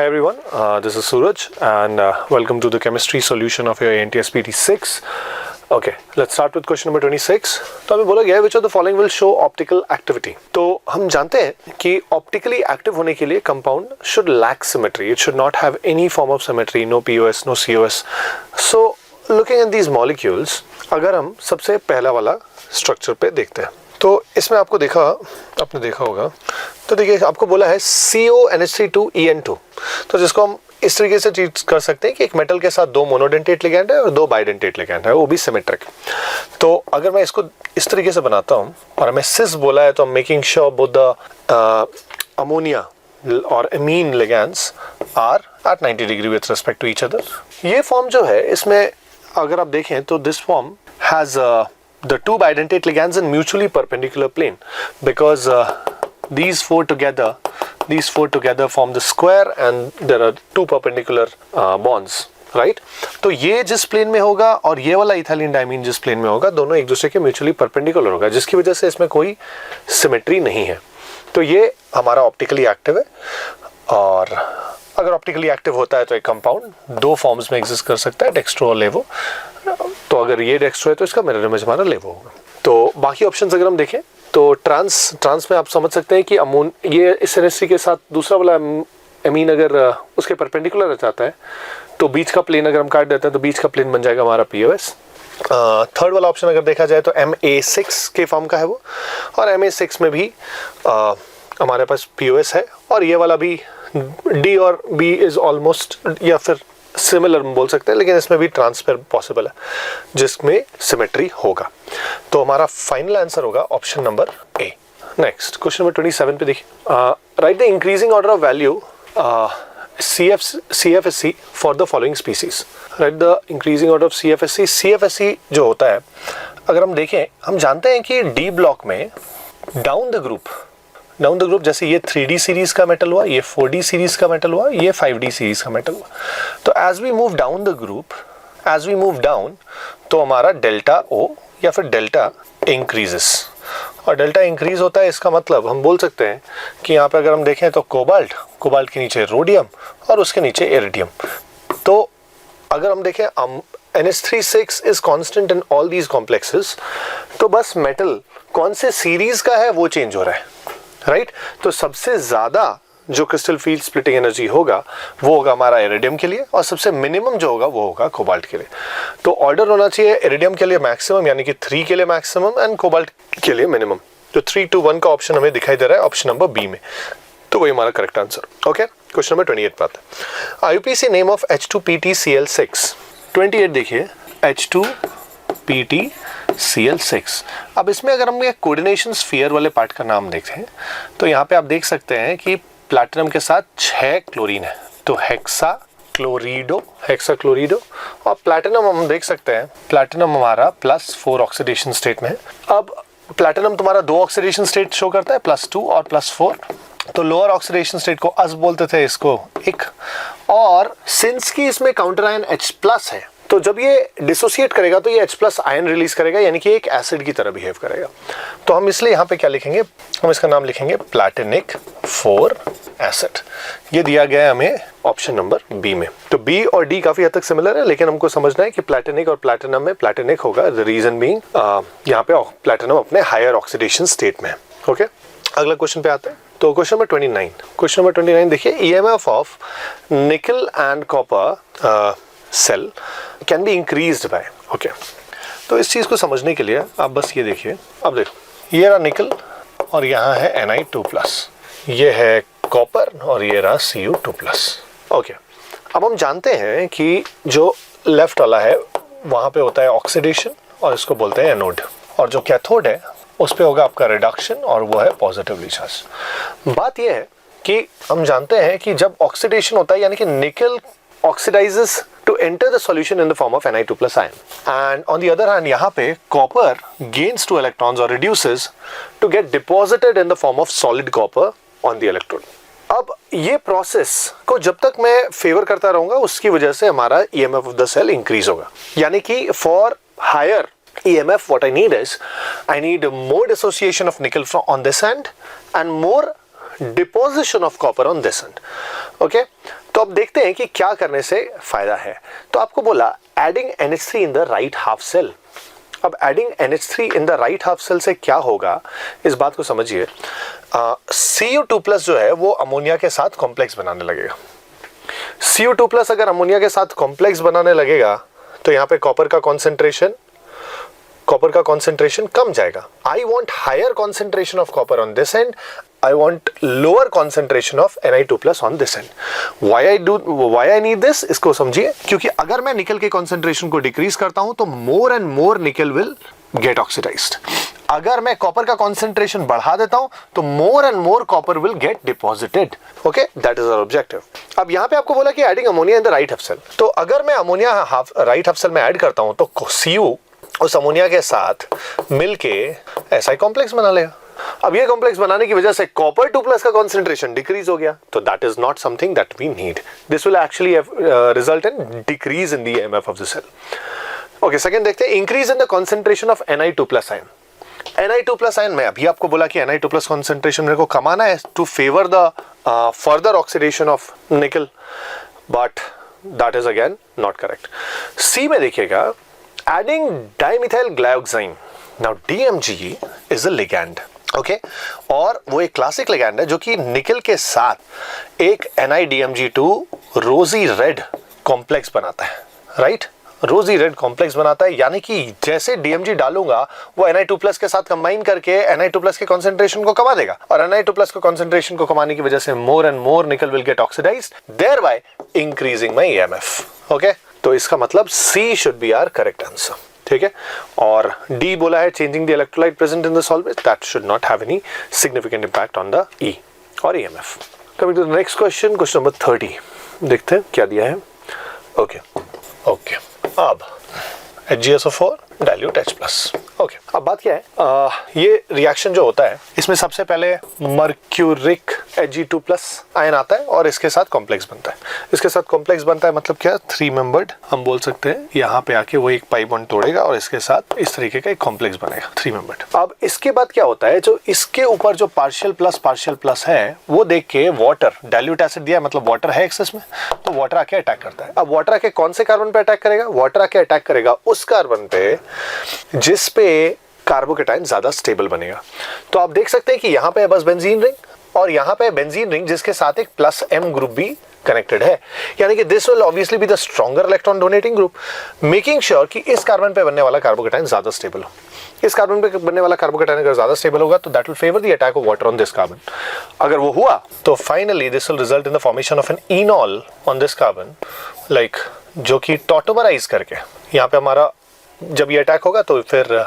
Hi everyone, this is Suraj and welcome to the chemistry solution of your ANTS PT 6. Okay, let's start with question number 26. तो हमें बोला गया है which of the following will show optical activity. तो हम जानते हैं कि optically active होने के लिए compound should lack symmetry. It should not have any form of symmetry, no POS, no COS. So looking at these molecules, अगर हम सबसे पहला वाला structure पे देखते हैं तो इसमें आपने देखा होगा तो देखिए आपको बोला है CONH3 तो जिसको हम इस तरीके से ट्रीट कर सकते हैं कि एक मेटल के साथ दो मोनोडेंटेट लिगैंड है और दो बाइडेंटेट लिगैंड है, वो भी सिमेट्रिक। तो अगर मैं इसको इस तरीके से बनाता हूँ और हमें सिस बोला है तो I'm making sure both the ammonia और amine ligands are at 90 degree with respect to each other। ये फॉर्म जो है इसमें अगर आप देखें तो this form has the two bidentate ligands in mutually perpendicular plane because these four together form the square and there are two perpendicular bonds, right? तो ये जिस प्लेन में होगा और ये वाला इथाइलिन डाइमीन जिस प्लेन में होगा दोनों एक दूसरे के म्यूचुअली परपेंडिकुलर होगा, जिसकी वजह से इसमें कोई सिमेट्री नहीं है। तो ये हमारा ऑप्टिकली एक्टिव है और अगर ऑप्टिकली एक्टिव होता है तो एक कंपाउंड दो फॉर्म्स में एग्जिस्ट कर सकता है, डेक्स्ट्रो और लेवो। तो अगर ये डेक्स्ट्रो है तो इसका मिरर इमेज हमारा लेवो होगा। तो बाकी ऑप्शंस अगर हम देखें तो ट्रांस में आप समझ सकते हैं कि ये इस NH3 के साथ दूसरा वाला एमीन अगर उसके परपेंडिकुलर रह जाता है तो बीच का प्लेन अगर हम काट देते हैं तो बीच का प्लेन बन जाएगा हमारा POS। थर्ड वाला ऑप्शन अगर देखा जाए तो MA6 के फॉर्म का है वो, और MA6 में भी हमारे पास POS है और ये वाला भी D और B इज ऑलमोस्ट या फिर सिमिलर बोल सकते हैं, लेकिन इसमें भी ट्रांसफर पॉसिबल है जिसमें सिमेट्री होगा। तो हमारा फाइनल आंसर होगा option number A. Next question number 27 पे देखिए, right the increasing order of value CFSC for the following species. Right the increasing order of CFSC जो होता है अगर हम देखें, हम जानते हैं कि डी ब्लॉक में डाउन द ग्रुप जैसे ये 3D सीरीज का मेटल हुआ, ये 4D सीरीज का मेटल हुआ, ये 5D सीरीज का मेटल हुआ। तो as we move down the group, as we move down तो हमारा डेल्टा O या फिर डेल्टा इंक्रीजेस, और डेल्टा इंक्रीज होता है इसका मतलब हम बोल सकते हैं कि यहाँ पे अगर हम देखें तो कोबाल्ट के नीचे रोडियम और उसके नीचे इरिडियम। तो अगर हम देखें NH3 is constant in all these complexes, तो बस मेटल कौन से सीरीज का है वो चेंज हो रहा है, राइट? तो सबसे ज्यादा जो क्रिस्टल फील्ड स्प्लिटिंग एनर्जी होगा वो होगा हमारा इरिडियम के लिए और सबसे मिनिमम जो होगा वो होगा कोबाल्ट के लिए। तो ऑर्डर होना चाहिए इरिडियम के लिए मैक्सिमम यानी कि 3 के लिए मैक्सिमम एंड कोबाल्ट के लिए मिनिमम। तो 3 to 1 का ऑप्शन हमें दिखाई दे रहा है ऑप्शन नंबर बी में, तो वही हमारा correct answer. Okay, question number 28 पे आते हैं। IUPAC name of H2PtCl6। 28 देखिए, H2PtCl6। अब इसमें अगर हम ये कोऑर्डिनेशन स्फीयर वाले पार्ट का नाम देखें तो यहाँ पे आप देख सकते हैं कि प्लैटिनम के साथ 6 क्लोरीन है, तो हेक्सा क्लोरिडो और प्लैटिनम हम देख सकते हैं प्लैटिनम हमारा +4 ऑक्सीडेशन स्टेट में है। अब प्लैटिनम तुम्हारा 2 ऑक्सीडेशन स्टेट शो करता है, +2 और +4। तो लोअर ऑक्सीडेशन स्टेट को अस बोलते थे, इसको इक, और सिंस की इसमें काउंटर आयन H+ है तो जब ये डिसोसिएट करेगा तो ये H+ आयन रिलीज करेगा यानी कि एक एसिड की तरह बिहेव करेगा। तो हम इसलिए यहाँ पे क्या लिखेंगे, हम इसका नाम लिखेंगे प्लैटिनिक 4 एसिड। ये दिया गया है हमें ऑप्शन नंबर बी में। तो बी और डी काफी हद तक सिमिलर है, लेकिन हमको समझना है कि प्लैटिनिक और प्लैटिनम में प्लैटिनिक होगा, द रीजन बीइंग यहाँ पे प्लैटिनम अपने हायर ऑक्सीडेशन स्टेट में है। ओके, अगला क्वेश्चन पे आते हैं। तो क्वेश्चन नंबर 29 देखिए, EMF of nickel and copper cell can be increased by. Okay, तो इस चीज को समझने के लिए आप बस ये देखिए, अब देखो ये रहा निकल और यहाँ है Ni2+, ये है कॉपर और ये रहा Cu2+। ओके, अब हम जानते हैं कि जो लेफ्ट वाला है वहाँ पे होता है ऑक्सीडेशन और इसको बोलते हैं एनोड, और जो कैथोड है उस पे होगा आपका रिडक्शन और वो है पॉजिटिवली चार्ज। बात ये है कि हम जानते हैं कि जब ऑक्सीडेशन होता है यानी कि निकल oxidizes to enter the solution in the form of Ni2+ ion, and on the other hand यहाँ पे copper gains 2 electrons or reduces to get deposited in the form of solid copper on the electrode। अब ये process को जब तक मैं favour करता रहूंगा उसकी वजह से हमारा EMF of the cell increase होगा, यानी कि for higher EMF what I need is I need more dissociation of nickel from on this end and more deposition of copper on this end। okay, तो अब देखते हैं कि क्या करने से फायदा है। तो आपको बोला adding NH3 in the right half cell. अब adding NH3 in the right half cell से क्या होगा, इस बात को समझिए। Cu2+ जो है वो अमोनिया के साथ कॉम्प्लेक्स बनाने लगेगा। Cu2+ अगर अमोनिया के साथ कॉम्प्लेक्स बनाने लगेगा तो यहाँ पे कॉपर का कॉन्सेंट्रेशन कम जाएगा। I want higher concentration of copper on this end, I want lower concentration of Ni2+ on this end. Why I need this, इसको समझिए। क्योंकि अगर मैं निकल के कॉन्सेंट्रेशन को डिक्रीज करता हूं तो more and more nickel will get oxidised. अगर मैं कॉपर का कॉन्सेंट्रेशन बढ़ा देता हूं तो more and more copper will get deposited. Okay, that is our objective. अब यहां पे आपको बोला कि adding ammonia in the right half cell. तो अगर मैं अमोनिया राइट हाफ सेल में ऐड करता हूं तो Cu उस अमोनिया के साथ मिलके ऐसा कॉम्प्लेक्स बना लेगा। अब ये कॉम्प्लेक्स बनाने की वजह से Copper2+ का कॉन्सेंट्रेशन डिक्रीज हो गया, तो that is not something that we need. This will actually result in decrease in the EMF of the cell. Okay, second देखते हैं, increase in the concentration of Ni2+ ion. Ni2+ ion में अभी आपको बोला कि Ni2+ कॉन्सेंट्रेशन मेरे को कमाना है to favour the further oxidation of nickel, but that is again not correct. C में देखिएगा, adding dimethyl glyoxime. Now DMG is a ligand, okay? और वो एक क्लासिक लिगैंड है जो कि निकल के साथ एक NiDMG2 रोजी रेड कॉम्प्लेक्स बनाता है, राइट? रोजी रेड कॉम्प्लेक्स बनाता है, यानी कि जैसे DMG डालूंगा वो Ni2+ के साथ कंबाइन करके Ni2+ के कॉन्सेंट्रेशन को कमा देगा, और Ni2+ को कॉन्सेंट्रेशन को कमाने की वजह से मोर and more nickel will get oxidised, thereby increasing my EMF. Okay, तो इसका मतलब C should be our correct answer, ठीक है। और D बोला है changing the electrolyte present in the solvent, that should not have any significant impact on the E और EMF। Coming to the next question, question number 30, देखते हैं क्या दिया है। ओके, अब HgSO4 डाइल्यूट H+। ओके, अब बात क्या है, ये रिएक्शन जो होता है इसमें सबसे पहले मर्क्यूरिक Ag2+ आयन आता है और इसके साथ कॉम्प्लेक्स बनता है। इसके साथ कॉम्प्लेक्स बनता है मतलब क्या, 3 मेंबर्ड हम बोल सकते हैं। यहाँ पे आके वो एक पाई बॉन्ड तोड़ेगा और इसके साथ इस तरीके का एक कॉम्प्लेक्स बनेगा, 3 मेंबर्ड। अब इसके बाद क्या होता है, जो इसके ऊपर जो पार्शियल प्लस है वो देख के वाटर, डाइल्यूट एसिड दिया है मतलब वाटर है एक्सेस में, तो वाटर आके अटैक करता है। अब वाटर आके कौन से कार्बन पे अटैक करेगा, वाटर आके अटैक करेगा उस कार्बन पे जिस पे कार्बोकेटाइन ज्यादा स्टेबल बनेगा। तो आप देख सकते हैं कि यहाँ पे है बस बेंजीन रिंग और यहाँ पे बेंजीन रिंग जिसके साथ एक +M ग्रुप भी कनेक्टेड है, यानी कि this will obviously be the stronger electron donating group, making sure कि इस कार्बन पे बनने वाला कार्बोकेटाइन ज्यादा स्टेबल हो। इस कार्बन पे बनने वाला कार्बोकेटाइन अगर ज्यादा स्टेबल होगा तो that will favour the attack of water on this carbon. अगर वो हुआ तो finally this will result in the formation of an enol on this carbon, like जो कि टॉटोमराइज करके यहाँ पे हमारा जब ये अटैक होगा तो फिर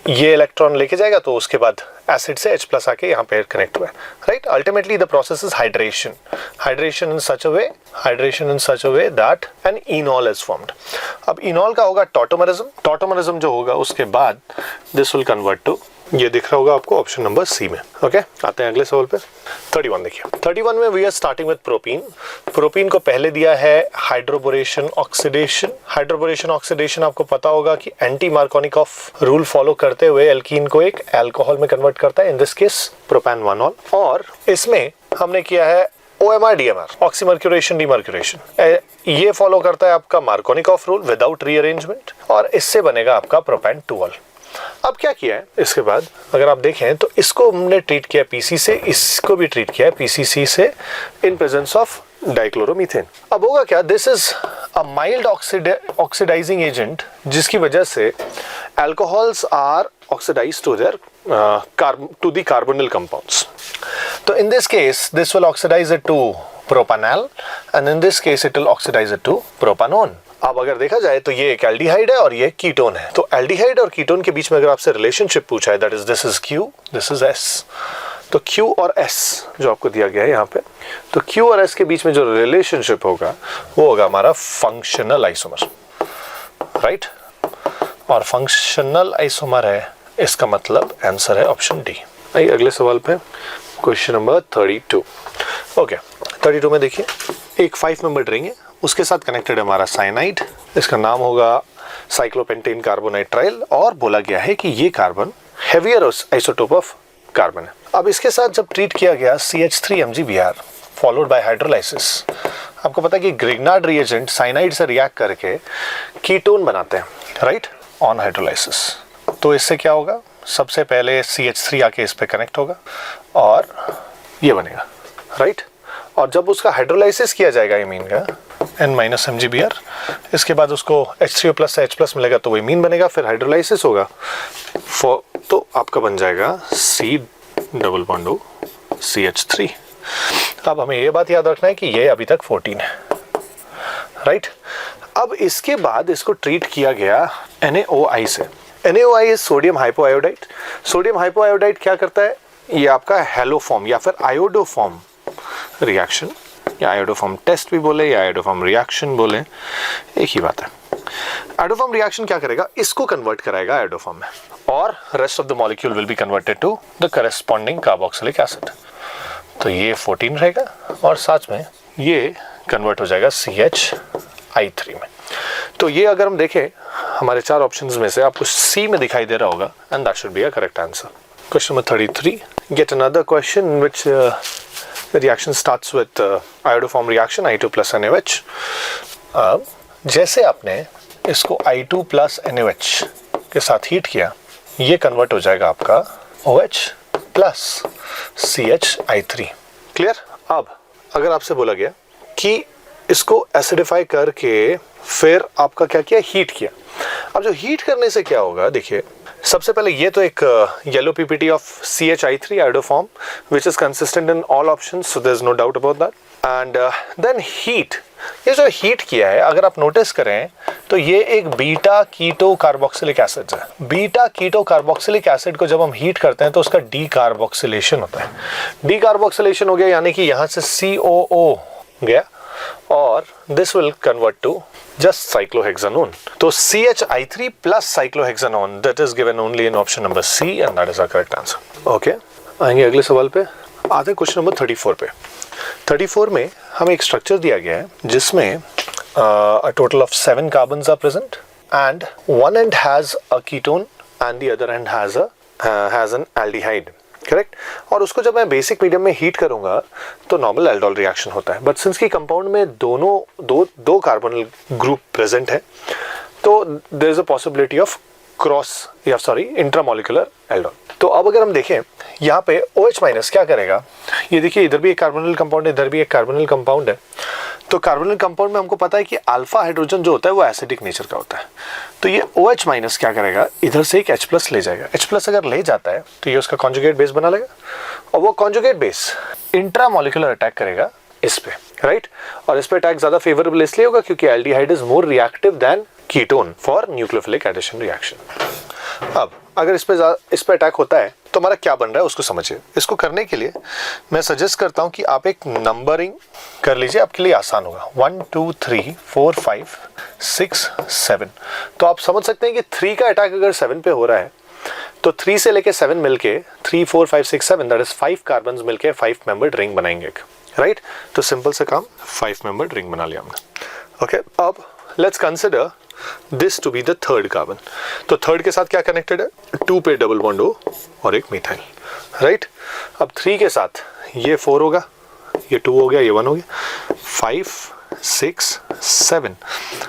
ये इलेक्ट्रॉन लेके जाएगा, तो उसके बाद एसिड से H+ आके यहाँ पे कनेक्ट हुआ है, right. Ultimately the process is hydration in such a way that an enol is formed. अब इनॉल का होगा टॉटोमरिज्म जो होगा उसके बाद दिस विल कन्वर्ट टू, ये दिख रहा होगा आपको ऑप्शन नंबर सी में। ओके, आते हैं अगले सवाल पे। 31 देखिए, 31 में we are starting with propene को पहले दिया है हाइड्रोबोरेशन ऑक्सीडेशन। आपको पता होगा कि एंटी मार्कोनिकॉफ रूल फॉलो करते हुए एल्कीन को एक अल्कोहल में कन्वर्ट करता है, इन दिस केस प्रोपेन-1-ऑल। और इसमें हमने किया है OMR DMR, ऑक्सीमर्क्यूरेशन डीमर्क्यूरेशन। ये फॉलो करता है आपका मार्कोनिकॉफ रूल विदाउट रीअरेंजमेंट, और इससे बनेगा आपका प्रोपेन-2-ऑल। अब क्या किया है इसके बाद, अगर आप देखें तो इसको हमने ट्रीट किया PC से, इसको भी ट्रीट किया है PCC से इन प्रेजेंस ऑफ डाइक्लोरोमीथेन। अब होगा क्या, this is a mild oxidising agent जिसकी वजह से alcohols are oxidised to their to the carbonyl compounds. तो in this case this will oxidise it to propanol and in this case it will oxidise it to propanone. अब अगर देखा जाए तो ये एक एल्डिहाइड है और ये कीटोन है, तो एल्डिहाइड और कीटोन के बीच में अगर आपसे रिलेशनशिप पूछा है, that is this is Q, this is S, तो Q और S जो आपको दिया गया है यहाँ पे, तो Q और S के बीच में जो रिलेशनशिप होगा वो होगा हमारा फंक्शनल आइसोमर, राइट। और फंक्शनल आइसोमर है, इसका मतलब आंसर है ऑप्शन डी। आइए अगले सवाल पे, क्वेश्चन नंबर 32। ओके, 32 में देखिए एक 5 मेंबर्ड रिंग है, उसके साथ कनेक्टेड है हमारा साइनाइड, इसका नाम होगा साइक्लोपेंटेन कार्बोनाइट्राइल, और बोला गया है कि ये carbon heavier isotope of carbon है। अब इसके साथ जब ट्रीट किया गया CH3 MgBr followed by hydrolysis, आपको पता है कि ग्रिग्नार्ड रिएजेंट साइनाइड से रिएक्ट करके कीटोन बनाते हैं, राइट, ऑन हाइड्रोलाइसिस। तो इससे क्या होगा, सबसे पहले CH3 आके इस पे कनेक्ट होगा और ये बनेगा, राइट। और जब उसका हाइड्रोलाइसिस किया जाएगा इमीन का N-MgBr, इसके बाद उसको H3O+ से H+ मिलेगा तो वो इमीन बनेगा, फिर हाइड्रोलाइसिस होगा तो आपका बन जाएगा C≡O CH3। अब हमें ये बात याद रखना है कि ये अभी तक 14 है, राइट। अब इसके बाद इसको ट्रीट किया गया NaOI से। NaOI is sodium hypoiodide. Sodium hypoiodide क्या करता है, ये आपका हैलोफॉर्म या फिर आयोडोफॉर्म रिएक्शन, या आयोडोफॉर्म टेस्ट भी बोले या आयोडोफॉर्म रिएक्शन बोले, एक ही बात है। आयोडोफॉर्म रिएक्शन क्या करेगा, इसको कन्वर्ट कराएगा आयोडोफॉर्म में, और rest of the molecule will be converted to the corresponding carboxylic acid. तो ये 14 रहेगा और साथ में ये कन्वर्ट हो जाएगा CH3 में। तो ये अगर हम देखें हमारे 4 ऑप्शंस में से आपको C में दिखाई दे रहा होगा, and that should be a correct answer. Question number 33, get another question in which the reaction starts with iodoform reaction I2 plus NaOH। अब जैसे आपने इसको I2 plus NaOH के साथ हीट किया, ये कन्वर्ट हो जाएगा आपका OH plus CH3। क्लियर। अब अगर आपसे बोला गया कि इसको एसिडिफाई करके फिर आपका क्या किया, हीट किया। अब जो हीट करने से क्या होगा, देखिए सबसे पहले ये तो एक yellow PPT of CH3 iodoform which is consistent in all options, so there is no doubt about that. And then heat, ये जो हीट किया है अगर आप नोटिस करें तो ये एक बीटा कीटो कार्बोक्सिलिक एसिड है। बीटा कीटो कार्बोक्सिलिक एसिड को जब हम हीट करते हैं तो उसका डीकार्बोक्सिलेशन होता है। डीकार्बोक्सिलेशन हो गया यानी कि यहाँ से COO गया और this will convert to just cyclohexanone। तो CH3 plus cyclohexanone that is given only in option number C and that is our correct answer। Okay, आएंगे अगले सवाल पे। आते क्वेश्चन नंबर 34 पे। 34 में हमें एक स्ट्रक्चर दिया गया है जिसमें a total of 7 carbons are present and one end has a ketone and the other end has an aldehyde, correct. और उसको जब मैं बेसिक मीडियम में हीट करूंगा तो नॉर्मल एल्डोल रिएक्शन होता है, बट सिंस की कंपाउंड में दो कार्बोनिल ग्रुप प्रेजेंट है तो there is a possibility of intramolecular aldol. तो अब अगर हम देखें यहाँ पे OH माइनस क्या करेगा, ये देखिए इधर भी एक कार्बोनिल कंपाउंड है, इधर भी एक कार्बोनिल कंपाउंड है। तो कार्बोनिल कंपाउंड में हमको पता है कि अल्फा हाइड्रोजन जो होता है वो एसिडिक नेचर का होता है। तो ये OH माइनस क्या करेगा, इधर से एक H+ ले जाएगा। H+ अगर ले जाता है तो ये उसका कॉन्जुगेट बेस बना लेगा और वो कॉन्जुगेट बेस इंट्रामोलिकुलर अटैक करेगा इस पे, राइट। और इस पे अटैक ज्यादा फेवरेबल इसलिए होगा क्योंकि aldehyde is more reactive than ketone for nucleophilic addition reaction. अब अगर इस पे अटैक होता है तो हमारा क्या बन रहा है उसको समझिए। इसको करने के लिए मैं सजेस्ट करता हूं कि आप एक नंबरिंग कर लीजिए, आपके लिए आसान होगा। 1 2 3 4 5 6 7। तो आप समझ सकते हैं कि 3 का अटैक अगर 7 पे हो रहा है तो 3 से लेके 7 मिलके 3 4 5 6 7 दैट इज 5 कार्बन्स मिलके 5 मेंबर्ड रिंग बनाएंगे, राइट। तो सिंपल से काम 5 मेंबर्ड रिंग बना लिया हमने। ओके, अब let's consider this to be the third carbon. तो थर्ड के साथ क्या कनेक्टेड है, 2 पे डबल बॉन्ड O और एक मिथाइल, राइट। अब 3 के साथ ये 4 होगा, ये 2 हो गया, ये 1 हो गया, 5 6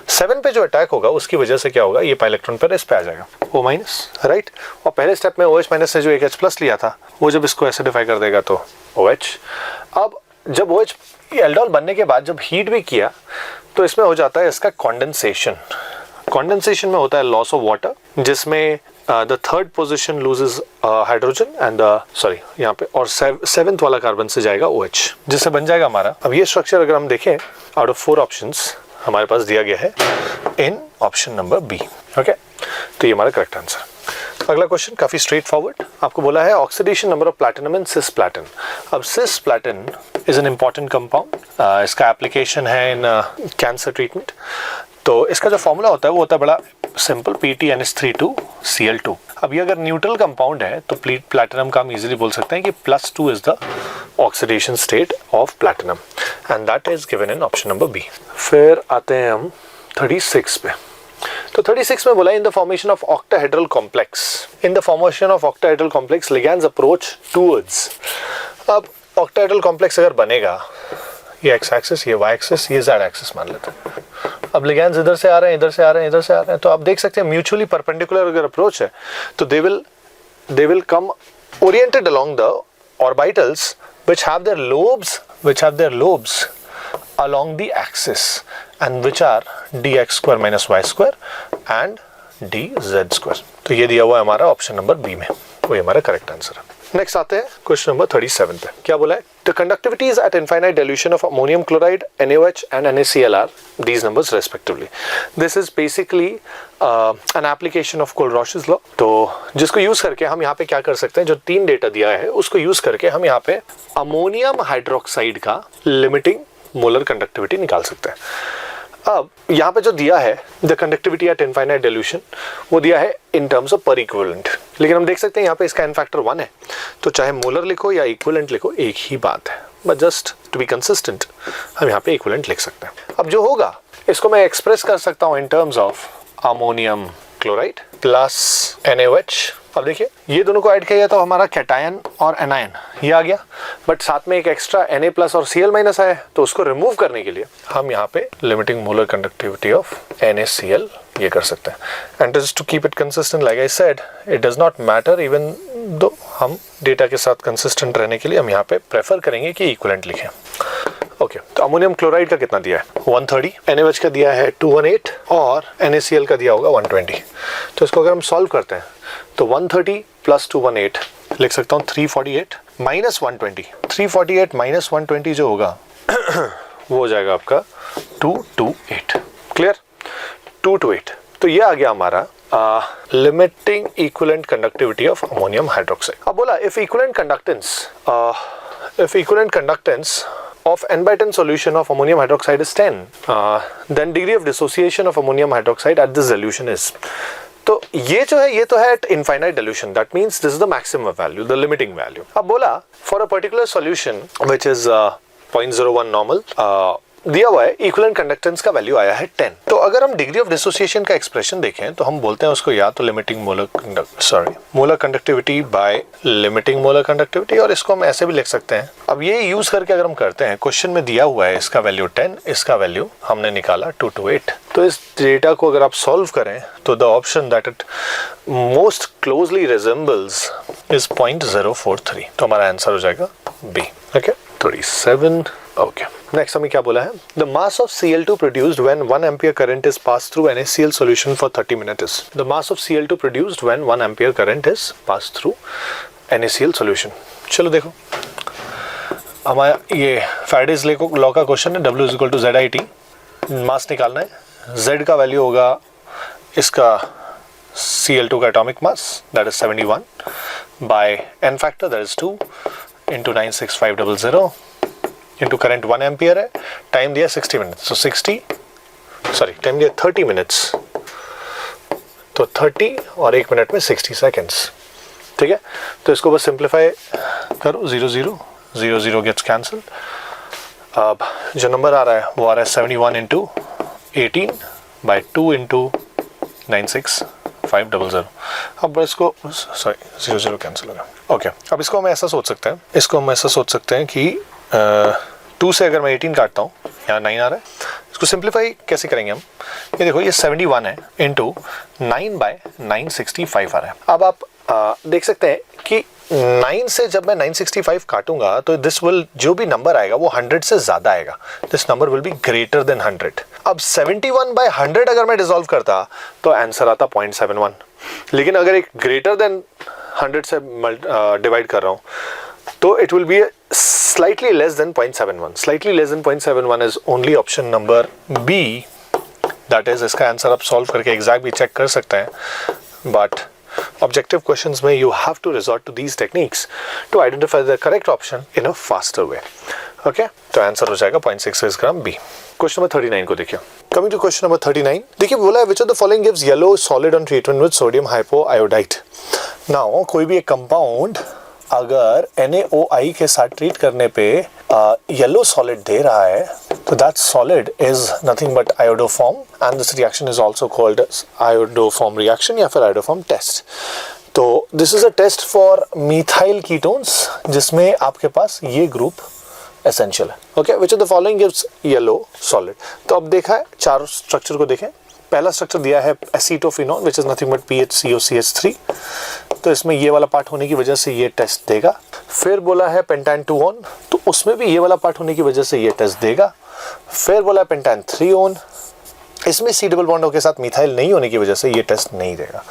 7 पे जो अटैक होगा उसकी वजह से क्या होगा, ये पाई इलेक्ट्रॉन पर इस पे आ जाएगा O माइनस, राइट। और पहले स्टेप में OH माइनस से जो एक H+ लिया था वो जब इसको एसिडिफाई कर देगा तो OH। अब जब OH एल्डोल बनने के बाद जब हीट भी किया तो इसमें हो जाता है इसका कॉन्डेंसेशन। कॉन्डेंसेशन में होता है लॉस ऑफ वाटर, जिसमें the third position loses hydrogen and sorry यहाँ पे और 7th वाला कार्बन से जाएगा OH, जिससे बन जाएगा हमारा। अब ये स्ट्रक्चर अगर हम देखें आउट ऑफ 4 ऑप्शंस हमारे पास दिया गया है in option number B। Okay, तो ये हमारा करेक्ट आंसर। अगला क्वेश्चन काफी स्ट्रेट फॉरवर्ड, आपको बोला है oxidation number of platinum in cisplatin. अब cisplatin is an important compound, इसका एप्लीकेशन है इन कैंसर ट्रीटमेंट। तो इसका जो फॉर्मूला होता है वो होता है बड़ा सिंपल, PtNH3 2Cl2। अब ये अगर न्यूट्रल कंपाउंड है तो प्लैटिनम का हम इजीली बोल सकते हैं कि +2 is the oxidation state of platinum and that is given in option number B। फिर आते हैं हम 36 पे। तो 36 में बोला इन the formation of octahedral complex ligands approach towards. अब ऑक्टाहेड्रल कॉम्प्लेक्स अगर बनेगा ये एक्स एक्सिस, ये वाई एक्सिस, ये जेड एक्सिस मान लेते हैं। अब लिगेंड्स इधर से आ रहे हैं, इधर से आ रहे हैं, इधर से आ रहे हैं, तो आप देख सकते हैं म्यूचुअली परपेंडिकुलर अगर अप्रोच है तो they will come oriented along the orbitals which have their lobes along the axis and which are dx square minus y square and dz square। तो ये दिया हुआ है हमारा ऑप्शन नंबर बी में, वही हमारा करेक्ट आंसर है। नेक्स्ट आते हैं क्वेश्चन नंबर 37 पे। क्या बोला है? The conductivities at infinite dilution of ammonium chloride, NaOH and NaCl are these numbers respectively। This is basically an application of Kohlrausch's law. तो जिसको यूज करके हम यहाँ पे क्या कर सकते हैं, जो 3 डेटा दिया है उसको यूज करके हम यहाँ पे अमोनियम हाइड्रोक्साइड का लिमिटिंग मोलर कंडक्टिविटी निकाल सकते हैं। अब यहाँ पे जो दिया है the conductivity at infinite dilution, वो दिया है in terms of per equivalent, लेकिन हम देख सकते हैं यहाँ पे इसका एन फैक्टर 1 है, तो चाहे मोलर लिखो या इक्विवेलेंट लिखो एक ही बात है, but just to be consistent हम यहाँ पे इक्विवेलेंट लिख सकते हैं। अब जो होगा इसको मैं एक्सप्रेस कर सकता हूँ इन terms of ammonium chloride plus NaOH। अब देखिए ये दोनों को ऐड किया तो हमारा कैटायन और एनायन ये आ गया, बट साथ में एक एक्स्ट्रा Na प्लस और Cl माइनस आया, तो उसको रिमूव करने के लिए हम यहाँ पे limiting molar conductivity of NaCl ये कर सकते हैं। And just to keep it consistent, like I said, it does not matter even though हम डेटा के साथ कंसिस्टेंट रहने के लिए हम यहाँ पे प्रेफर करेंगे कि इक्विवेलेंट लिखें। ओके, तो अमोनियम क्लोराइड का कितना दिया है? 130, NaOH का दिया है 218 और NaCl का दिया होगा 120। तो इसको अगर हम सॉल्व करते हैं तो 130 प्लस 218 लिख सकता हूँ 348 माइनस 120। 348 माइनस 120 जो होगा वो हो जाएगा आपका 228। क्लियर? 228। तो ये आ गया हमारा limiting equivalent conductivity of ammonium hydroxide. अब बोला if equivalent conductance of n/10 solution of ammonium hydroxide is 10, then degree of dissociation of ammonium hydroxide at this dilution is। तो ये जो है ये तो है at infinite dilution, that means this is the maximum value, the limiting value। अब बोला for a particular solution which is 0.01 normal, दिया हुआ है इक्विवेलेंट कंडक्टेंस का वैल्यू आया है 10। तो अगर हम डिग्री ऑफ डिसोसिएशन का एक्सप्रेशन देखें तो हम बोलते हैं उसको या तो limiting molar conductivity by limiting molar conductivity, और इसको हम ऐसे भी लिख सकते हैं। अब ये यूज करके अगर हम करते हैं, क्वेश्चन में दिया हुआ है इसका वैल्यू 10, इसका वैल्यू हमने निकाला 228। तो इस डेटा को अगर आप सॉल्व करें तो the option that it most closely resembles is 0.043। तो हमारा आंसर हो जाएगा बी। ओके, 37। ओके, नेक्स्ट हमें क्या बोला है? The mass of Cl2 produced when 1 ampere current is passed through NaCl solution for 30 minutes is। The mass of Cl2 produced when 1 ampere current is passed through NaCl solution। चलो देखो, हमारा ये Faraday's law का question है, W = ZIT, mass निकालना है। Z का value होगा इसका Cl2 का atomic mass, that is 71 by n factor, that is 2 into 96500 into current 1 ampere है, टाइम दिया 60 मिनट्स, तो टाइम दिया 30 मिनट्स, तो 30 और 1 मिनट में 60 सेकेंड्स। ठीक है, तो इसको बस सिंप्लीफाई करो, 0 0 0 0 गेट्स कैंसिल। अब जो नंबर आ रहा है वो आ रहा है 71 इंटू 18 बाई 2 इंटू 96500। अब इसको 0 0 कैंसिल होगा। ओके, अब इसको हम ऐसा सोच सकते हैं कि 2 से अगर मैं 18 काटता हूँ, यहाँ 9 आ रहा है, इसको सिंप्लीफाई कैसे करेंगे हम? ये देखो, ये 71 है इंटू 9 बाय 965 आ रहा है। अब आप देख सकते हैं कि 9 से जब मैं 965 काटूंगा तो दिस विल, जो भी नंबर आएगा वो 100 से ज्यादा आएगा, this number will be greater than 100। अब 71 बाय 100 अगर मैं डिसॉल्व करता तो आंसर आता 0.71, लेकिन अगर एक ग्रेटर देन 100 से डिवाइड कर रहा हूँ तो it will be slightly less than 0.71. Slightly less than 0.71 is only option number B. That is, इसका आंसर आप सॉल्व करके एग्जैक्ट भी चेक कर सकते हैं, बट ऑब्जेक्टिव क्वेश्चंस में you have to resort to these techniques to identify the correct option in a faster way. Okay? तो answer हो जाएगा 0.66 ग्राम B। क्वेश्चन नंबर 39 को देखिए। Coming to question number 39, देखिए बोला है which of the following gives yellow solid on treatment with sodium hypoiodide। Now कोई भी एक कंपाउंड अगर NaOI के साथ ट्रीट करने पे येलो सॉलिड दे रहा है तो that solid is nothing but iodoform, and this reaction is also called iodoform reaction या फिर आयोडोफॉर्म टेस्ट। तो this is a test for methyl ketones, जिसमें आपके पास ये ग्रुप एसेंशियल है। Okay, which of the following gives yellow solid. तो अब देखा है, चार स्ट्रक्चर को देखें। पहला स्ट्रक्चर दिया है acetophenol which is nothing but PHCOCH3, तो इसमें ये वाला पार्ट होने की वजह से ये टेस्ट देगा। फिर बोला है पेंटान 2 ऑन, तो उसमें भी ये वाला पार्ट होने की वजह से ये टेस्ट देगा। फिर बोला है पेंटान 3 ऑन, इसमें C डबल बॉन्ड O के साथ मिथाइल नहीं होने की वजह से ये टेस्ट नहीं देगा।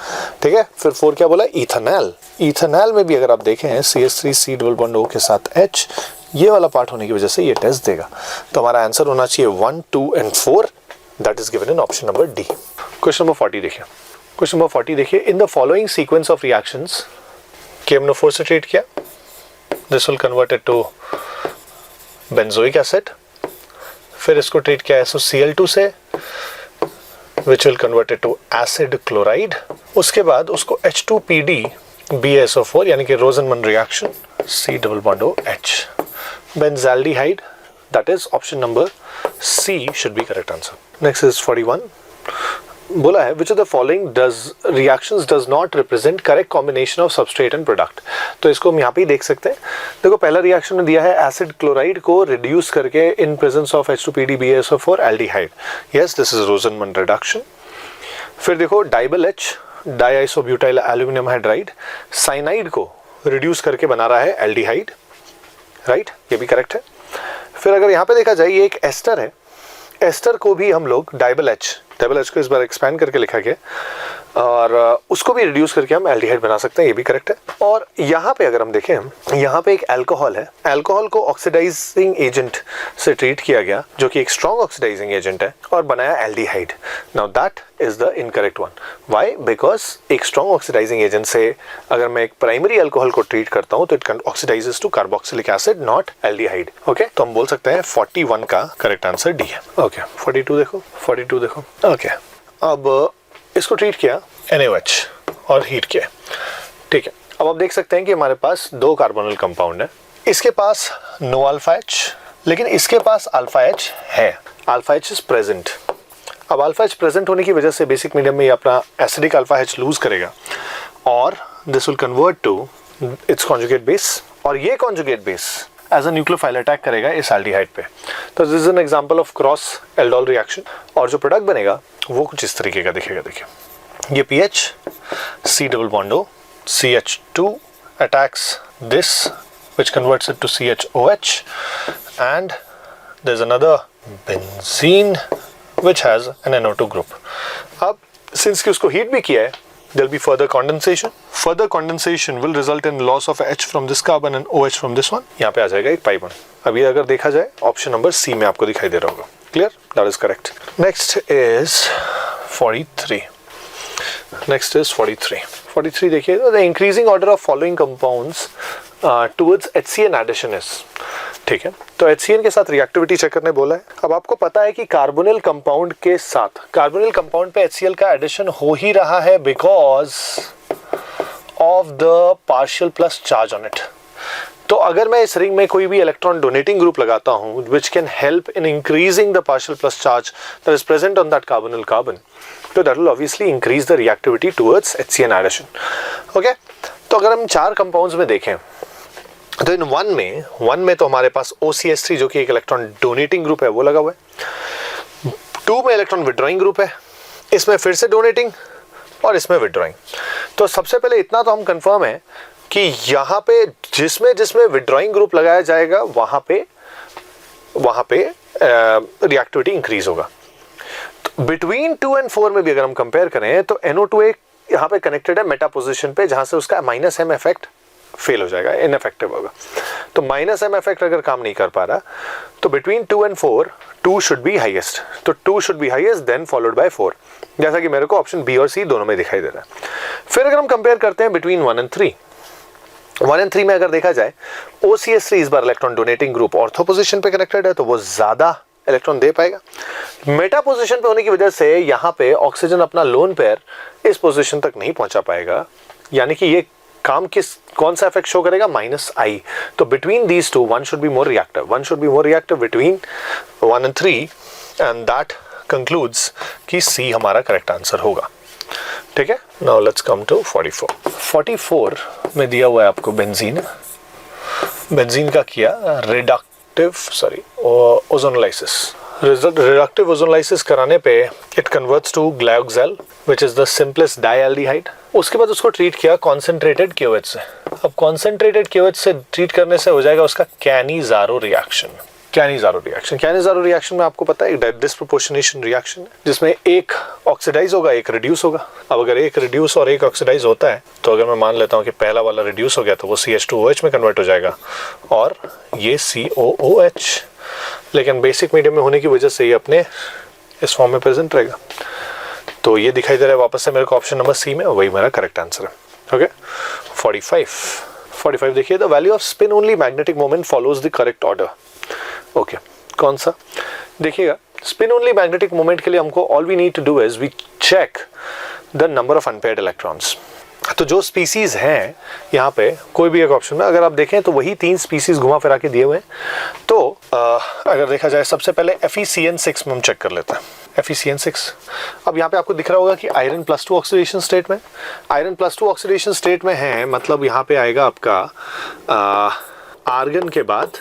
ठीक है, फिर 4 क्या बोला, इथेनॉल। इथेनॉल में भी अगर आप देखें CH3 C double bond O के साथ H, ये वाला पार्ट होने की वजह से ये टेस्ट देगा। तो हमारा आंसर होना चाहिए 1, 2 and 4, that is given in option number D. Question number 40 देखिए। क्वेश्चन नंबर 40 देखिए, in the following sequence of reactions, KMnO4 से ट्रीट किया, this will converted to benzoic acid. फिर इसको ट्रीट किया SOCl2 से, which will convert it to acid chloride। उसके बाद उसको H2PD BaSO4 यानी कि Rosenmund reaction, C double bond O H, benzaldehyde, that is option number C should be correct answer। Next is 41, बोला है which of the following reactions does not represent correct combination of substrate and product। तो इसको हम यहाँ पे ही देख सकते हैं। देखो पहला रिएक्शन में दिया है एसिड क्लोराइड को रिड्यूस करके in presence of H2PD BaSO4 aldehyde, yes this is Rosenmund reduction. फिर देखो DIBAL H diisobutyl aluminium hydride cyanide को रिड्यूस करके बना रहा है एल्डिहाइड, राइट, ये भी करेक्ट है। फिर अगर यहाँ पे देखा जाए ये एक एस्टर है, एस्टर को भी हम लोग डाइबल H को इस बार एक्सपैंड करके लिखा गया और उसको भी रिड्यूस करके हम एल्डिहाइड बना सकते हैं, ये भी करेक्ट है। और यहाँ पे अगर हम देखें, यहाँ पे एक अल्कोहल है, अल्कोहल को ऑक्सीडाइजिंग एजेंट से ट्रीट किया गया जो कि एक स्ट्रॉन्ग ऑक्सीडाइजिंग एजेंट है और बनाया aldehyde. Now that is the incorrect one. Why? Because एक स्ट्रॉन्ग ऑक्सीडाइजिंग एजेंट से अगर मैं एक प्राइमरी अल्कोहल को ट्रीट करता हूँ तो it oxidises to carboxylic acid not aldehyde. Okay, तो हम बोल सकते हैं 41 का करेक्ट आंसर डी है। ओके, 42 देखो, 42 देखो। ओके, अब इसको ट्रीट किया NaOH और हीट किया, ठीक है। अब आप देख सकते हैं कि हमारे पास 2 कार्बोनिल कंपाउंड है, इसके पास नो अल्फा H लेकिन इसके पास अल्फा H है, अल्फा H इज प्रेजेंट। अब अल्फा H प्रेजेंट होने की वजह से बेसिक मीडियम में ये अपना एसिडिक अल्फा H लूज करेगा और this will convert to its conjugate base, और ये conjugate base as a nucleophile attack करेगा इस एल्डिहाइड पे। तो this is an example of cross aldol reaction, और जो प्रोडक्ट बनेगा वो कुछ इस तरीके का दिखेगा। देखिए ये PH C double bond O CH2 attacks this which converts it to CHOH and there's another benzene which has an NO2 group। अब since कि उसको हीट भी किया है there'll be further condensation। Further condensation will result in loss of H from this carbon and OH from this one। यहाँ पे आ जाएगा एक पाई बॉन्ड। अब ये अगर देखा जाए ऑप्शन नंबर C में आपको दिखाई दे रहा होगा। Clear? That is correct. Next is 43। Next is 43। 43 देखिए, the increasing order of following compounds towards HCN addition is, ठीक है। तो HCN के साथ रिएक्टिविटी चेक करने बोला है। अब आपको पता है कि कार्बोनिल कंपाउंड के साथ कार्बोनिल कंपाउंड पे HCl का एडिशन हो ही रहा है because of the partial plus charge on it. तो अगर मैं इस रिंग में कोई भी इलेक्ट्रॉन डोनेटिंग ग्रुप लगाता हूं which can help in increasing the partial plus charge that is present on that carbonyl carbon, तो that will obviously increase the reactivity towards HCN addition। okay? तो अगर हम 4 कंपाउंड्स में देखें तो इन 1 में तो हमारे पास OCH3 जो कि एक इलेक्ट्रॉन डोनेटिंग ग्रुप है वो लगा हुआ है। 2 में इलेक्ट्रॉन विड्रॉइंग ग्रुप है, इसमें फिर से डोनेटिंग और इसमें विड्रॉइंग। तो सबसे पहले इतना तो हम कंफर्म है कि यहाँ पे जिसमें विड्रॉइंग ग्रुप लगाया जाएगा वहां पे रिएक्टिविटी इंक्रीज होगा। तो बिटवीन 2 और 4 में भी अगर हम कंपेयर करें तो NO2 एक यहाँ पे कनेक्टेड है मेटा पोजिशन पे, जहां से उसका -M इफेक्ट फेल हो जाएगा, इनइफेक्टिव होगा। तो -M इफेक्ट अगर काम नहीं कर पा रहा तो बिटवीन 2 और 4 2 शुड बी हाईएस्ट। तो 2 should be highest then followed by 4, जैसा कि मेरे को ऑप्शन बी और सी दोनों में दिखाई दे रहा है। फिर अगर हम कंपेयर करते हैं बिटवीन 1 और 3, 1 और 3 में अगर देखा जाए OCH3 इस बार electron donating group ortho position पे कनेक्टेड है तो वो ज्यादा इलेक्ट्रॉन दे पाएगा। मेटा पोजीशन पे होने की वजह से यहाँ पे ऑक्सीजन अपना लोन पेयर इस पोजीशन तक नहीं पहुंचा पाएगा, यानी कि ये काम कौन सा इफेक्ट शो करेगा, -I। तो between these two 1 should be more reactive between 1 और 3 एंड दैट कंक्लूड्स कि C हमारा करेक्ट आंसर होगा, ठीक है। Now let's come to 44। 44 में दिया हुआ है आपको बेंजीन का किया ओजोनोलाइसिस। रिडक्टिव ओजोनोलाइसिस कराने पे it converts to glyoxal which is the simplest dialdehyde. उसके बाद उसको ट्रीट किया कॉन्सेंट्रेटेड KOH से। अब कॉन्सेंट्रेटेड KOH से ट्रीट करने से हो जाएगा उसका कैनिज़ारो रिएक्शन। कैनिज़ारो रिएक्शन में आपको पता है एक डिस्प्रोपोर्शनेशन रिएक्शन है जिसमें एक ऑक्सीडाइज होगा, एक रिड्यूस होगा। अब अगर एक रिड्यूस और एक ऑक्सीडाइज होता है तो अगर मैं मान लेता हूँ कि पहला वाला रिड्यूस हो गया तो वो CH2OH में कन्वर्ट हो जाएगा और ये COOH, लेकिन बेसिक मीडियम में होने की वजह से ये अपने इस फॉर्म में प्रेजेंट रहेगा। तो ये दिखाई दे रहा है वापस से मेरे को ऑप्शन नंबर C में, वही मेरा करेक्ट आंसर है। ओके 45 देखिए, the value off spin only magnetic moment follows the correct order. Okay कौन सा देखिएगा, स्पिन ओनली मैग्नेटिक मोमेंट के लिए हमको all we need to do is we check the number of unpaired electrons. तो जो स्पीसीज हैं यहाँ पे कोई भी एक ऑप्शन में अगर आप देखें तो वही 3 स्पीसीज घुमा फिरा के दिए हुए हैं। तो अगर देखा जाए सबसे पहले FeCN6 में हम चेक कर लेते हैं। FeCN6, अब यहाँ पे आपको दिख रहा होगा कि आयरन +2 ऑक्सीडेशन स्टेट में, आयरन +2 ऑक्सीडेशन स्टेट में है, मतलब यहाँ पे आएगा आपका आर्गन के बाद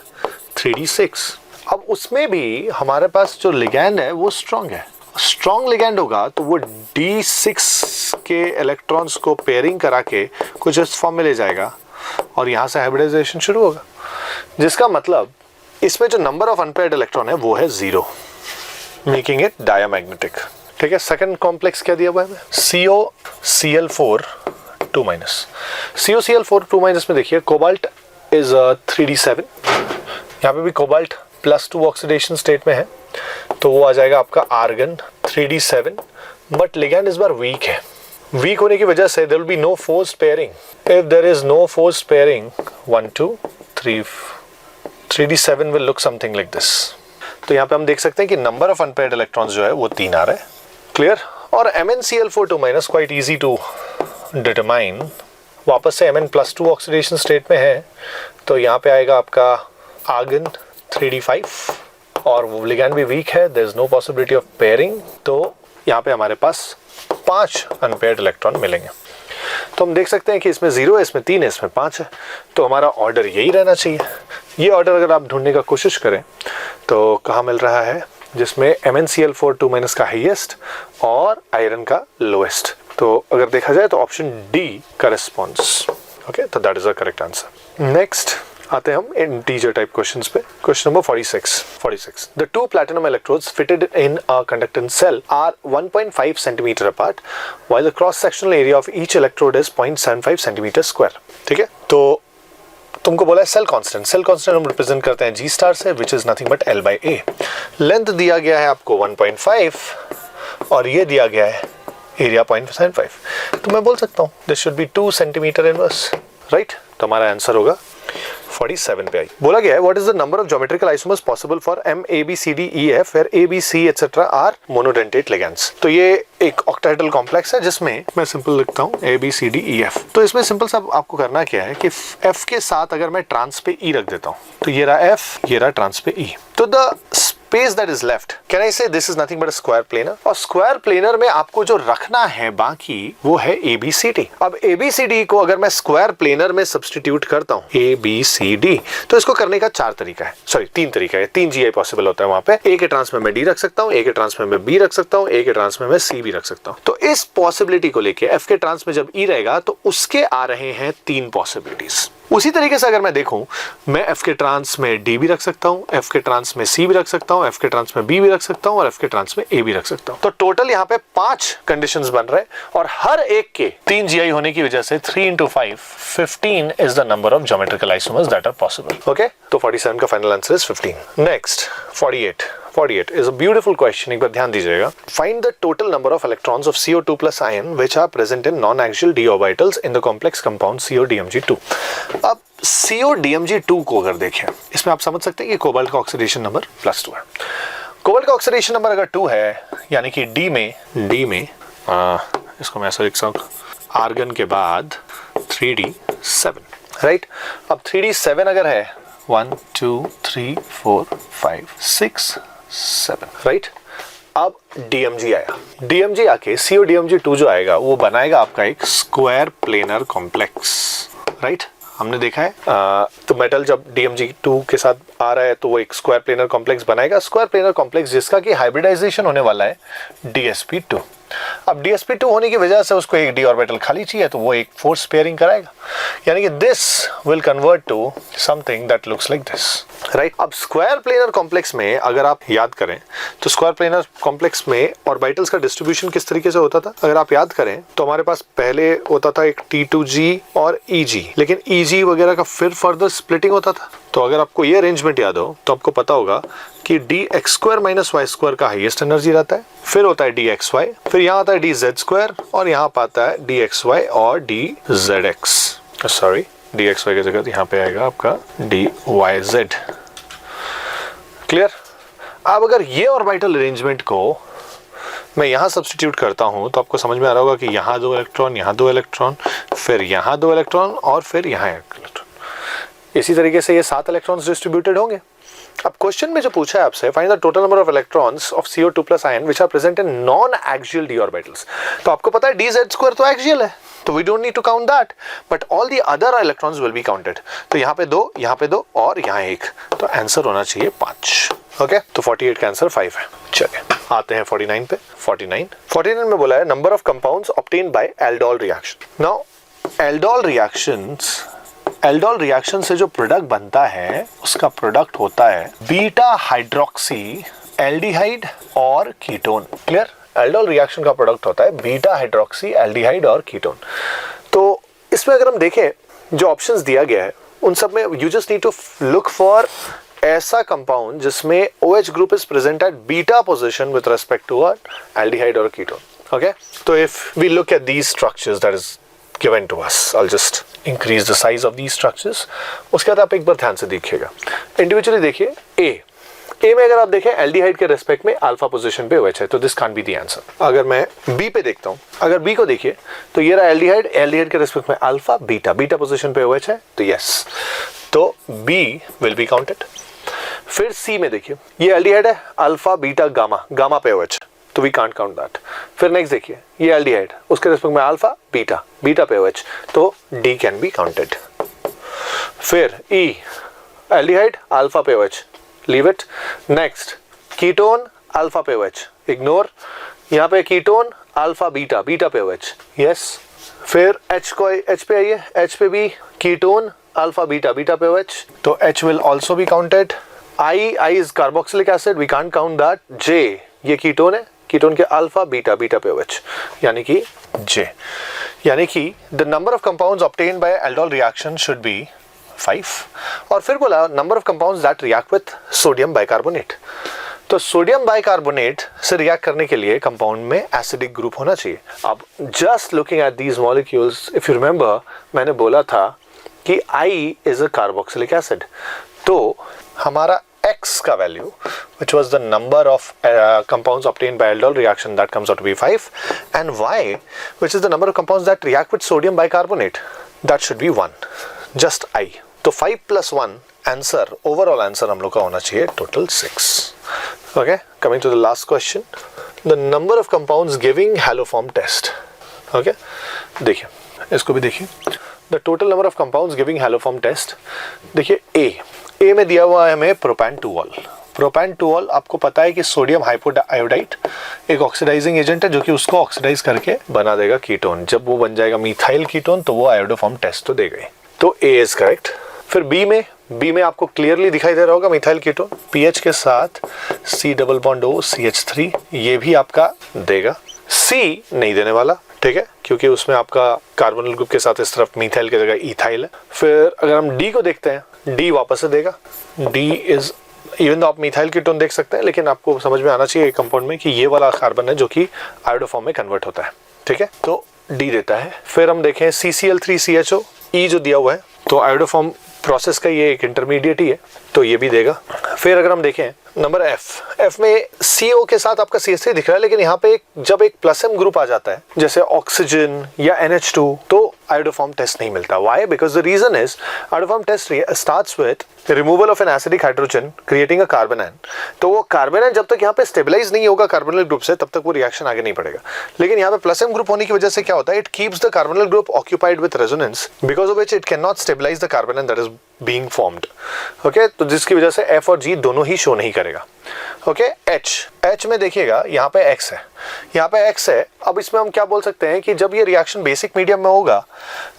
3D6। अब उसमें भी हमारे पास जो लिगैंड है वो स्ट्रॉन्ग है, स्ट्रॉन्ग लिगैंड होगा तो वो D6 के इलेक्ट्रॉन्स को पेयरिंग करा के कुछ इस फॉर्म में ले जाएगा और यहाँ से हाइब्रिडाइजेशन शुरू होगा, जिसका मतलब इसमें जो नंबर ऑफ अनपेयर्ड इलेक्ट्रॉन है वो है 0, मेकिंग इट डायमैग्नेटिक। ठीक है, सेकंड कॉम्प्लेक्स क्या दिया हुआ है COCl4 2-। COCl4 2- में देखिए कोबाल्ट इज 3D7, यहाँ पे भी कोबाल्ट +2 ऑक्सीडेशन स्टेट में है तो वो आ जाएगा आपका आर्गन 3D7, बट लिगैंड इस बार वीक है। वीक होने की वजह से there will be no forced pairing. If there is no forced pairing 1 2 3 3D7 will look something like this. तो यहाँ पे हम देख सकते हैं कि नंबर ऑफ अनपेयर्ड इलेक्ट्रॉन्स जो है वो 3 आ रहा है। क्लियर। और MnCl4 2- quite easy to determine. वापस से Mn+2 ऑक्सीडेशन स्टेट में है तो यहाँ पे आएगा आपका आर्गन 3D5 और वो लिगैंड भी वीक है, there is no possibility of pairing. तो यहाँ पे हमारे पास 5 अनपेयर्ड इलेक्ट्रॉन मिलेंगे। तो हम देख सकते हैं कि इसमें 0 है, इसमें 3 है, इसमें 5 है, तो हमारा ऑर्डर यही रहना चाहिए। ये ऑर्डर अगर आप ढूंढने का कोशिश करें तो कहाँ मिल रहा है, जिसमें MnCl4 2- का हाईएस्ट और आयरन का लोएस्ट। तो अगर देखा जाए तो ऑप्शन D करेस्पॉन्ड्स। ओके, तो that is the correct answer. Next आते हैं हम इंटीजर टाइप क्वेश्चंस पे। Question number 46। The 2 platinum electrodes fitted in a conductance cell are 1.5 centimeter apart, while the cross-sectional area of each electrode is 0.75 centimeter square. ठीक है, तो तुमको बोला है सेल कांस्टेंट। सेल कांस्टेंट हम रिप्रेजेंट करते हैं G* से, विच is nothing but L/A। Length दिया गया है आपको 1.5 और ये दिया गया है एरिया 0.75। तो मैं बोल सकता हूँ this should be 2 centimetre inverse, right. तो हमारा आंसर होगा 47 पे आई। बोला गया है what is the number of geometrical isomers possible for MABCDEF where ABC etcetera are monodentate ligands. तो ये एक ऑक्टाहेड्रल कॉम्प्लेक्स है जिसमें मैं सिंपल लिखता हूँ ABCDEF। तो इसमें सिंपल सा आपको करना क्या है कि F के साथ अगर मैं ट्रांस पे E रख देता हूँ तो ये रहा F, ये रहा ट्रांस पे E, तो the space that is left can I say this is nothing but a square planar. और स्क्वायर प्लेनर में आपको जो रखना है बाकी वो है ABCD। अब ABCD को अगर मैं स्क्वायर प्लेनर में सब्स्टिट्यूट करता हूँ ABCD, तो इसको करने का 3 तरीका है। 3 GI पॉसिबल होता है वहां पे। A के ट्रांस में मैं D रख सकता हूँ, A के ट्रांस में मैं B रख सकता हूँ, A के ट्रांस में मैं C भी रख सकता हूँ। तो इस पॉसिबिलिटी को लेके F के ट्रांस में जब E रहेगा तो उसके आ रहे हैं 3 पॉसिबिलिटीज। उसी तरीके से अगर मैं देखूं, मैं F के ट्रांस में D भी रख सकता हूं, F के ट्रांस में C भी रख सकता हूं, F के ट्रांस में B भी रख सकता हूं और F के ट्रांस में A भी रख सकता हूं। तो टोटल यहाँ पे 5 कंडीशंस बन रहे हैं और हर एक के 3 GI होने की वजह से 3 into 5 15 is the number of geometrical isomers that are possible. Okay? तो 47 का final answer is 15। Next 48 is a beautiful question, एक बार ध्यान दीजिएगा। Find the total number of electrons of CO2+ ion which are present in non-axial d orbitals in the complex compound CODMG2। अब CODMG2 को अगर देखें, इसमें आप समझ सकते हैं कि कोबाल्ट का ऑक्सीडेशन नंबर +2 है। कोबाल्ट का ऑक्सीडेशन नंबर अगर 2 है यानी कि D में इसको मैं ऐसा लिख सकता हूँ, आर्गन के बाद 3D7, राइट। अब 3D7 अगर है 1 2 3 4 5 6 7, राइट। अब DMG आया, DMG आके CODMG2 जो आएगा वो बनाएगा आपका एक स्क्वायर प्लेनर कॉम्प्लेक्स, राइट। हमने देखा है तो मेटल जब DMG2 के साथ आ रहा है तो वो एक स्क्वायर प्लेनर कॉम्प्लेक्स बनाएगा, स्क्वायर प्लेनर कॉम्प्लेक्स जिसका कि हाइब्रिडाइजेशन होने वाला है DsP2। अब DsP2 होने की वजह से उसको एक d ऑर्बिटल खाली चाहिए तो वो एक फोर्स पेयरिंग कराएगा, यानी कि this will convert to something that looks like this, right. अब स्क्वायर प्लेनर कॉम्प्लेक्स में अगर आप याद करें तो स्क्वायर प्लेनर कॉम्प्लेक्स में ऑर्बिटल्स का डिस्ट्रीब्यूशन किस तरीके से होता था, अगर आप याद करें तो हमारे पास पहले होता था एक T2G और EG, लेकिन EG वगैरह का फिर फर्दर स्प्लिटिंग होता था। तो अगर आपको ये अरेंजमेंट याद हो तो आपको पता होगा कि dx² - y² का हाईएस्ट एनर्जी रहता है, फिर होता है dxy, फिर यहाँ आता है dz² और यहाँ पर आता है dxy और dzx, सॉरी dxy की जगह यहाँ पे आएगा आपका dyz। क्लियर। अब अगर ये ऑर्बिटल अरेंजमेंट को मैं यहाँ सब्स्टिट्यूट करता हूँ तो आपको समझ में आ रहा होगा कि यहाँ 2 इलेक्ट्रॉन, यहाँ 2 इलेक्ट्रॉन, फिर यहाँ 2 इलेक्ट्रॉन और फिर यहाँ 1 इलेक्ट्रॉन। इसी तरीके से ये 7 इलेक्ट्रॉन्स डिस्ट्रीब्यूटेड होंगे। अब क्वेश्चन में जो पूछा है आपसे, find the total number of electrons of CO2+ ion which are present in non axial d orbitals. तो आपको पता है dz² तो एक्सियल है तो we don't need to count that, but all the other electrons will be counted. तो यहाँ पे 2, यहाँ पे 2 और यहाँ 1, तो आंसर होना चाहिए 5। ओके, तो 48 का आंसर 5 है। चलिए आते हैं 49 पे। 49 में बोला है number of compounds obtained by aldol reaction. Now aldol reaction से जो प्रोडक्ट बनता है उसका प्रोडक्ट होता है बीटा हाइड्रोक्सी एल्डिहाइड और कीटोन। क्लियर। एल्डोल रिएक्शन का प्रोडक्ट होता है बीटा हाइड्रोक्सी एल्डिहाइड और कीटोन। तो इसमें अगर हम देखें जो ऑप्शंस दिया गया है उन सब में you just need to look for ऐसा कंपाउंड जिसमें OH group is present at beta position with respect to aldehyde और कीटोन। ओके, तो if we look at these structures that is given to us, I'll just increase the size of these structures। उसके बाद आप एक बार ध्यान से देखिएगा, individually देखिए। ए में अगर आप देखें एल्डिहाइड के रेस्पेक्ट में अल्फा पोजीशन पे OH है तो this can't be the answer. अगर मैं बी पे देखता हूं, अगर बी को देखिए तो ये रहा एल्डिहाइड के रेस्पेक्ट में अल्फा बीटा पोजीशन पे OH है तो यस, तो बी विल बी काउंटेड। फिर सी में देखिए ये एल्डिहाइड है, अल्फा बीटा गामा पे OH तो वी कांट काउंट दैट। फिर नेक्स्ट देखिए ये एल्डिहाइड, उसके रेस्पेक्ट में अल्फा बीटा पे OH तो डी कैन बी काउंटेड। फिर ई एल्डिहाइड अल्फा पे OH, leave it. Next ketone alpha पे OH, इग्नोर। यहाँ पे कीटोन अल्फा बीटा पे OH, यस। फिर एच पे आइए, एच पे भी कीटोन अल्फा बीटा पे OH तो H will also be counted. I is carboxylic acid, we can't count that. J ये कीटोन है, कीटोन के अल्फा बीटा पे OH यानी कि J, यानी कि the number of compounds obtained by aldol reaction should be 5। और फिर बोला number of compounds that react with sodium bicarbonate. तो सोडियम बाइकार्बोनेट से रिएक्ट करने के लिए कंपाउंड में एसिडिक ग्रुप होना चाहिए। अब just looking at these molecules, if you remember मैंने बोला था कि I is a carboxylic acid, तो हमारा X का value which was the number of compounds obtained by aldol reaction that comes out to be 5, and Y which is the number of compounds that react with sodium bicarbonate that should be 1, just I। तो 5 + 1 answer, overall answer हम लोग का होना चाहिए total 6। Okay, coming to the last question, the number of compounds giving haloform test. Okay, देखिए इसको भी देखिए, the total number of compounds giving haloform test. देखिए ए में दिया हुआ है हमें प्रोपैन 2ऑल। प्रोपैन 2ऑल आपको पता है कि सोडियम हाइपोआयोडाइड एक ऑक्सीडाइजिंग एजेंट है जो कि उसको ऑक्सीडाइज करके बना देगा कीटोन। जब वो बन जाएगा मिथाइल कीटोन तो वो आयोडोफॉर्म टेस्ट तो देगा ही, तो ए इज करेक्ट। फिर बी में आपको क्लियरली दिखाई दे रहा होगा मिथाइल कीटोन पीएच के साथ C+O CH3, ये भी आपका देगा। सी नहीं देने वाला, ठीक है, क्योंकि उसमें आपका कार्बोनिल ग्रुप के साथ इस तरफ मिथाइल की जगह इथाइल है। फिर अगर हम डी को देखते हैं, डी वापस से देगा। डी इज इवन तो आप मिथाइल कीटोन देख सकते हैं, लेकिन आपको समझ में आना चाहिए कंपाउंड में कि ये वाला कार्बन है जो कि आयोडोफॉर्म में कन्वर्ट होता है, ठीक है, तो डी देता है। फिर हम देखें CCl3CHO, ई जो दिया हुआ है तो आयोडोफॉर्म प्रोसेस का ये एक इंटरमीडिएट ही है तो ये भी देगा। फिर अगर हम देखें नंबर एफ में CO के साथ आपका CH3 दिख रहा है, लेकिन यहाँ पे जब एक +M ग्रुप आ जाता है जैसे ऑक्सीजन या NH2 तो आयोडोफॉर्म टेस्ट नहीं मिलता. Why? Because the reason is iodoform test starts with removal of an acidic hydrogen creating a carbon ion. तो वो कार्बन आयन जब तक यहाँ पे स्टेबलाइज नहीं होगा कार्बोनिल ग्रुप से, तब तक वो रिएक्शन आगे नहीं बढ़ेगा. लेकिन यहाँ पे प्लस एम ग्रुप होने की वजह से क्या होता है, it keeps the carbonyl group occupied with resonance, because of which it can not stabilize the carbon ion that is being formed. Okay, तो जिसकी वजह से एफ और जी दोनों ही शो नहीं करेगा. ओके, एच में देखिएगा यहाँ पे एक्स है, यहाँ पे एक्स है. अब इसमें हम क्या बोल सकते हैं कि जब ये रिएक्शन बेसिक मीडियम में होगा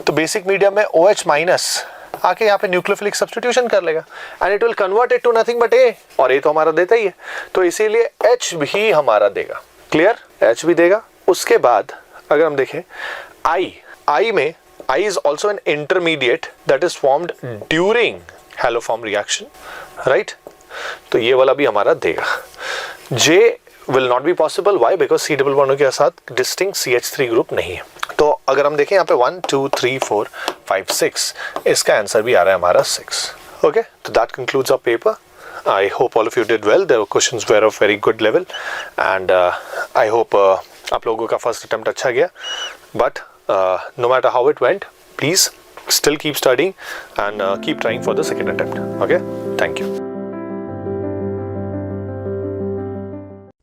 तो बेसिक मीडियम में OH माइनस आके यहाँ पे न्यूक्लियोफिलिक सब्स्टिट्यूशन कर लेगा and it will convert it to nothing but A, और ए तो हमारा देता ही है, तो इसीलिए H भी हमारा देगा. क्लियर? H भी देगा. उसके बाद अगर हम देखें I में I is also an intermediate that is formed during haloform reaction, right? तो ये वाला भी हमारा देगा. J will not be possible. Why? Because C double bond के साथ distinct CH3 ग्रुप नहीं है. तो अगर हम देखें यहाँ पे 1 2 3 4 5 6, इसका आंसर भी आ रहा है हमारा 6. Okay, तो that concludes our paper. I hope all of you did well. The questions were of very good level and I hope आप लोगों का फर्स्ट अटेम्प्ट अच्छा गया. But no matter how it went, please still keep studying and keep trying for the second attempt. Okay, thank you.